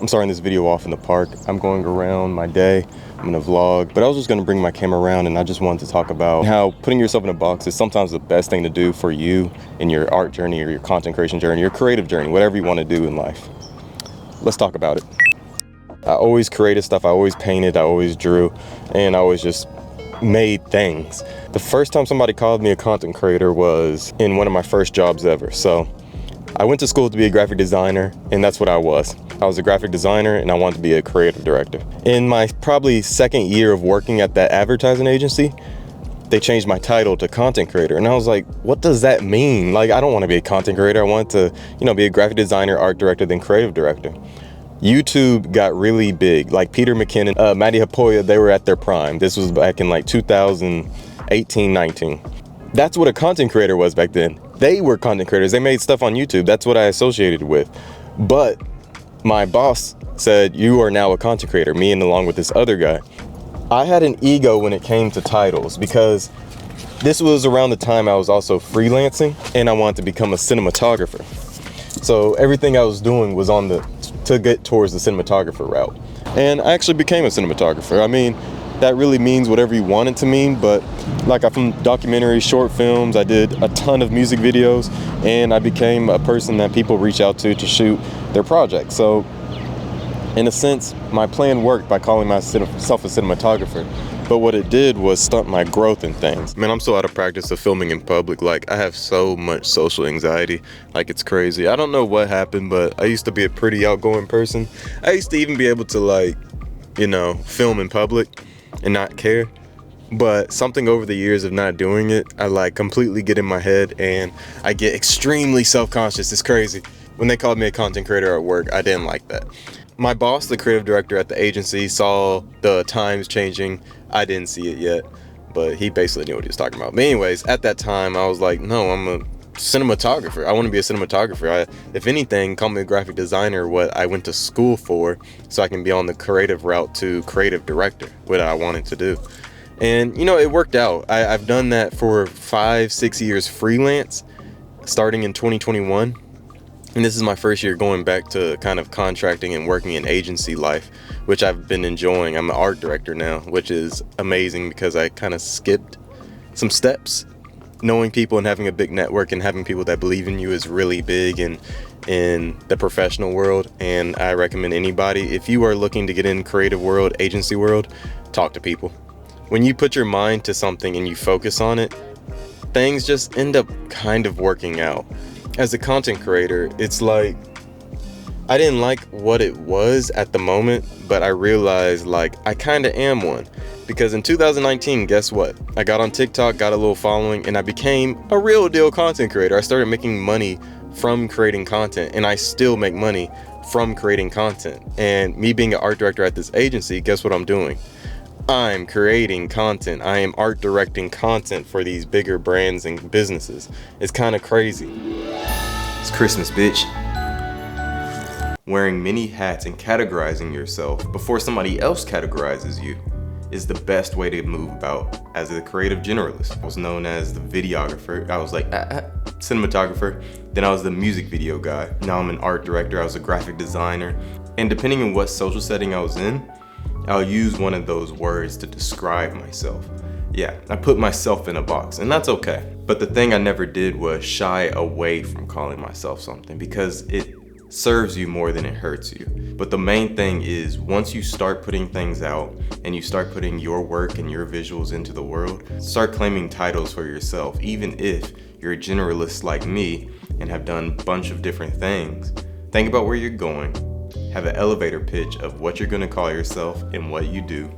I'm starting this video off in the park. I'm going around my day. I'm gonna vlog, but I was just gonna bring my camera around and I just wanted to talk about how putting yourself in a box is sometimes the best thing to do for you in your art journey or your content creation journey, your creative journey, whatever you want to do in life. Let's talk about it. I always created stuff, I always painted, I always drew, and I always just made things. The first time somebody called me a content creator was in one of my first jobs ever. So I went to school to be a graphic designer, and that's what I was. I was a graphic designer and I wanted to be a creative director. In my probably second year of working at that advertising agency, they changed my title to content creator. And I was like, what does that mean? Like, I don't want to be a content creator. I want to, be a graphic designer, art director, then creative director. YouTube got really big. Like Peter McKinnon, Matty Hapoya, they were at their prime. This was back in like 2018, 19. That's what a content creator was back then. They were content creators. They made stuff on YouTube. That's what I associated with. But my boss said, you are now a content creator, me and along with this other guy. I had an ego when it came to titles because this was around the time I was also freelancing and I wanted to become a cinematographer. So everything I was doing was to get towards the cinematographer route. And I actually became a cinematographer. I mean, that really means whatever you want it to mean, but like I filmed documentaries, short films, I did a ton of music videos, and I became a person that people reach out to shoot their projects. So in a sense, my plan worked by calling myself a cinematographer, but what it did was stunt my growth in things. Man, I'm so out of practice of filming in public. Like, I have so much social anxiety, like it's crazy. I don't know what happened, but I used to be a pretty outgoing person. I used to even be able to film in public and not care, but something over the years of not doing it, I completely get in my head and I get extremely self-conscious. It's crazy. When they called me a content creator at work, I didn't like that. My boss, the creative director at the agency, saw the times changing. I didn't see it yet, but he basically knew what he was talking about. But anyways, at that time, I was like, no, I'm a cinematographer. I want to be a cinematographer. If anything, call me a graphic designer, what I went to school for, so I can be on the creative route to creative director, what I wanted to do. And it worked out. I've done that for 5-6 years freelance, starting in 2021. And this is my first year going back to kind of contracting and working in agency life, which I've been enjoying. I'm an art director now, which is amazing because I kind of skipped some steps. Knowing people and having a big network and having people that believe in you is really big in the professional world. And I recommend anybody, if you are looking to get in creative world, agency world, talk to people. When you put your mind to something and you focus on it, things just end up kind of working out. As a content creator, it's like, I didn't like what it was at the moment, but I realized I kind of am one. Because in 2019, guess what? I got on TikTok, got a little following, and I became a real deal content creator. I started making money from creating content, and I still make money from creating content. And me being an art director at this agency, guess what I'm doing? I'm creating content. I am art directing content for these bigger brands and businesses. It's kind of crazy. It's Christmas, bitch. Wearing many hats and categorizing yourself before somebody else categorizes you is the best way to move about as a creative generalist. I was known as the videographer. I was cinematographer. Then I was the music video guy. Now I'm an art director. I was a graphic designer. And depending on what social setting I was in, I'll use one of those words to describe myself. Yeah, I put myself in a box, and that's okay. But the thing I never did was shy away from calling myself something because it serves you more than it hurts you. But the main thing is, once you start putting things out and you start putting your work and your visuals into the world, start claiming titles for yourself. Even if you're a generalist like me and have done a bunch of different things, think about where you're going, have an elevator pitch of what you're gonna call yourself and what you do,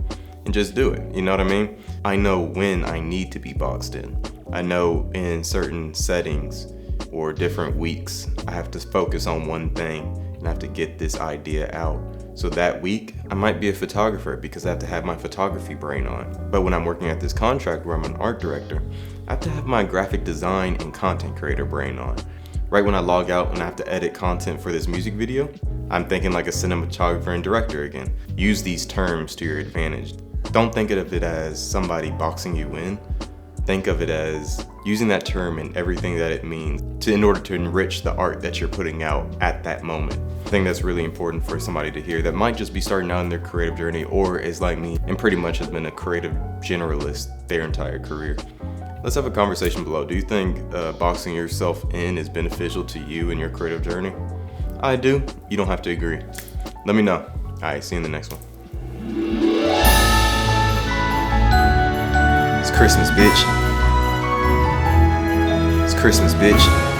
and just do it. You know what I mean? I know when I need to be boxed in. I know in certain settings or different weeks, I have to focus on one thing and I have to get this idea out. So that week, I might be a photographer because I have to have my photography brain on. But when I'm working at this contract where I'm an art director, I have to have my graphic design and content creator brain on. Right when I log out and I have to edit content for this music video, I'm thinking like a cinematographer and director again. Use these terms to your advantage. Don't think of it as somebody boxing you in. think of it as using that term and everything that it means in order to enrich the art that you're putting out at that moment. I think that's really important for somebody to hear that might just be starting out in their creative journey, or is like me and pretty much has been a creative generalist their entire career. Let's have a conversation below. Do you think boxing yourself in is beneficial to you in your creative journey? I do. You don't have to agree. Let me know. All right, see you in the next one. It's Christmas, bitch. It's Christmas, bitch.